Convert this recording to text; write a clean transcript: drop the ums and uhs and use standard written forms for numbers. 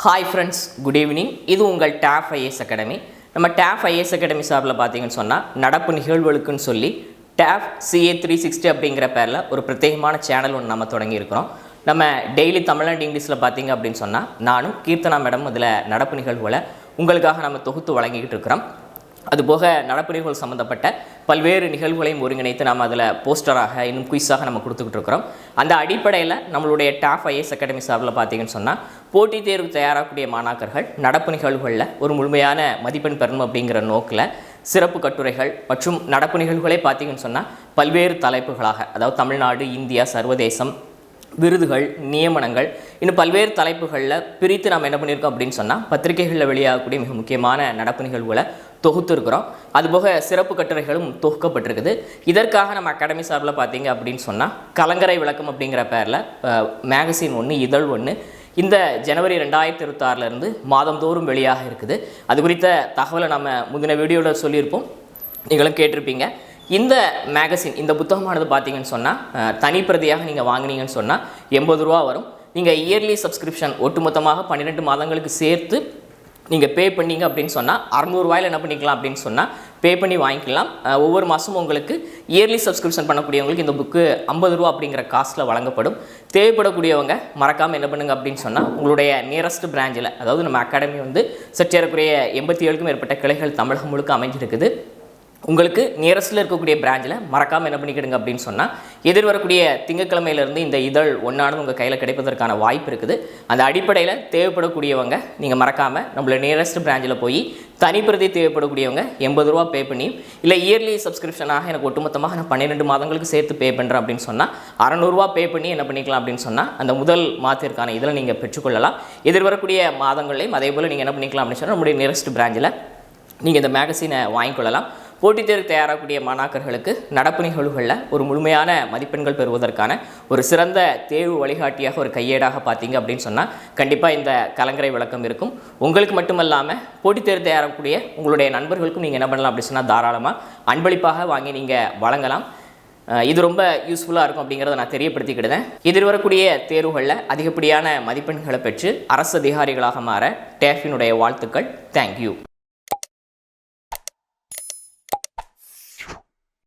Hi friends, good evening. இது உங்கள் டேஃப் IAS academy. நம்ம டேஃப் ஐஏஎஸ் அகாடமி சார்பில் பார்த்தீங்கன்னு சொன்னால் நடப்பு நிகழ்வுகளுக்குன்னு சொல்லி டேஃப் CA 360 அப்படிங்கிற பேரில் ஒரு பிரத்யேகமான சேனல் ஒன்று நம்ம தொடங்கியிருக்கிறோம். நம்ம டெய்லி தமிழ் அண்ட் இங்கிலீஷில் பார்த்தீங்க அப்படின்னு சொன்னால் நானும் கீர்த்தனா மேடம் அதில் நடப்பு நிகழ்வுகளை உங்களுக்காக நம்ம தொகுத்து வழங்கிக்கிட்டு இருக்கிறோம். அதுபோக நடப்பு நிகழ்வு சம்மந்தப்பட்ட பல்வேறு நிகழ்வுகளையும் ஒருங்கிணைத்து நம்ம அதில் போஸ்டராக இன்னும் குயிஸாக நம்ம கொடுத்துக்கிட்டு இருக்கிறோம். அந்த அடிப்படையில் நம்மளுடைய டேஃப் ஐஏஎஸ் அகாடமி சார்பில் பார்த்தீங்கன்னு சொன்னால் போட்டித் தேர்வு தயாராகக்கூடிய மாணாக்கர்கள் நடப்பு நிகழ்வுகளில் ஒரு முழுமையான மதிப்பெண் பெறணும் அப்படிங்கிற நோக்கில் சிறப்பு கட்டுரைகள் மற்றும் நடப்பு நிகழ்வுகளே பார்த்தீங்கன்னு சொன்னால் பல்வேறு தலைப்புகளாக, அதாவது தமிழ்நாடு, இந்தியா, சர்வதேசம், விருதுகள், நியமனங்கள், இன்னும் பல்வேறு தலைப்புகளில் பிரித்து நம்ம என்ன பண்ணியிருக்கோம் அப்படின்னு சொன்னால் பத்திரிகைகளில் வெளியாகக்கூடிய மிக முக்கியமான நடப்பு நிகழ்வுகளை தொகுத்து இருக்கிறோம். அதுபோக சிறப்பு கட்டுரைகளும் தொகுக்கப்பட்டிருக்குது. இதற்காக நம்ம அகாடமி சார்பில் பார்த்தீங்க அப்படின்னு சொன்னால் கலங்கரை விளக்கம் அப்படிங்கிற பேரில் மேகசின் ஒன்று, இதழ் ஒன்று இந்த ஜனவரி 2026 மாதந்தோறும் வெளியாக இருக்குது. அது குறித்த தகவலை நம்ம முந்தின வீடியோவில் சொல்லியிருப்போம், நீங்களும் கேட்டிருப்பீங்க. இந்த மேகசின், இந்த புத்தகமானது பார்த்தீங்கன்னு சொன்னால் தனிப்பிரதியாக நீங்கள் வாங்கினீங்கன்னு சொன்னால் 80 ரூபா வரும். நீங்கள் இயர்லி சப்ஸ்கிரிப்ஷன் ஒட்டுமொத்தமாக 12 மாதங்களுக்கு சேர்த்து நீங்கள் பே பண்ணிங்க அப்படின்னு சொன்னால் 600 ரூபாயில் என்ன பண்ணிக்கலாம் அப்படின்னு சொன்னால் பே பண்ணி வாங்கிக்கலாம். ஒவ்வொரு மாதமும் உங்களுக்கு இயர்லி சப்ஸ்கிரிப்ஷன் பண்ணக்கூடியவங்களுக்கு இந்த புக்கு 50 ரூபா அப்படிங்கிற காஸ்ட்டில் வழங்கப்படும். தேவைப்படக்கூடியவங்க மறக்காமல் என்ன பண்ணுங்க அப்படின்னு சொன்னால் உங்களுடைய நியரஸ்ட் பிரான்ச்சில், அதாவது நம்ம அகாடமி சற்றேறக்குறைய 87க்கும் மேற்பட்ட கிளைகள் தமிழகம் முழுக்க அமைஞ்சிருக்குது. உங்களுக்கு நியரஸ்ட்டில் இருக்கக்கூடிய பிரான்ச்சில் மறக்காமல் என்ன பண்ணிக்கிடுங்க அப்படின்னு சொன்னால் எதிர்வரக்கூடிய திங்கட்கிழமையிலேருந்து இந்த இதழ் ஒன்றானது உங்கள் கையில் கிடைப்பதற்கான வாய்ப்பு இருக்குது. அந்த அடிப்படையில் தேவைப்படக்கூடியவங்க நீங்கள் மறக்காமல் நம்மளோட நியரஸ்ட் பிரான்ச்சில் போய் தனிப்பிரதி தேவைப்படக்கூடியவங்க 80 ரூபா பே பண்ணி, இல்லை இயர்லி சப்ஸ்கிரிப்ஷனாக எனக்கு ஒட்டுமொத்தமாக நான் 12 மாதங்களுக்கு சேர்த்து பே பண்ணுறேன் அப்படின்னு சொன்னால் 600 ரூபா பே பண்ணி என்ன பண்ணிக்கலாம் அப்படின்னு சொன்னால் அந்த முதல் மாதத்திற்கான இதில் நீங்கள் பெற்றுக்கொள்ளலாம். எதிர்வரக்கூடிய மாதங்களையும் அதே போல் நீங்கள் என்ன பண்ணிக்கலாம் அப்படின்னு சொன்னால் நம்முடைய நியரஸ்ட் பிரான்ச்சில் நீங்கள் இந்த மேகசினை வாங்கிக்கொள்ளலாம். போட்டித் தேர்வு தயாராகக்கூடிய மாணாக்கர்களுக்கு நடப்பு நிகழ்வுகளில் ஒரு முழுமையான மதிப்பெண்கள் பெறுவதற்கான ஒரு சிறந்த தேர்வு வழிகாட்டியாக, ஒரு கையேடாக பார்த்தீங்க அப்படின்னு சொன்னால் கண்டிப்பாக இந்த கலங்கரை விளக்கம் இருக்கும். உங்களுக்கு மட்டுமல்லாமல் போட்டித் தேர்வு தயாராகக்கூடிய உங்களுடைய நண்பர்களுக்கும் நீங்கள் என்ன பண்ணலாம் அப்படின்னு சொன்னால் தாராளமாக அன்பளிப்பாக வாங்கி நீங்கள் வழங்கலாம். இது ரொம்ப யூஸ்ஃபுல்லாக இருக்கும் அப்படிங்கிறத நான் தெரியப்படுத்திக்கிட்டேன். எதிர்வரக்கூடிய தேர்வுகளில் அதிகப்படியான மதிப்பெண்களை பெற்று அரசு அதிகாரிகளாக மாற டேஃபினுடைய வாழ்த்துக்கள். தேங்க்யூ.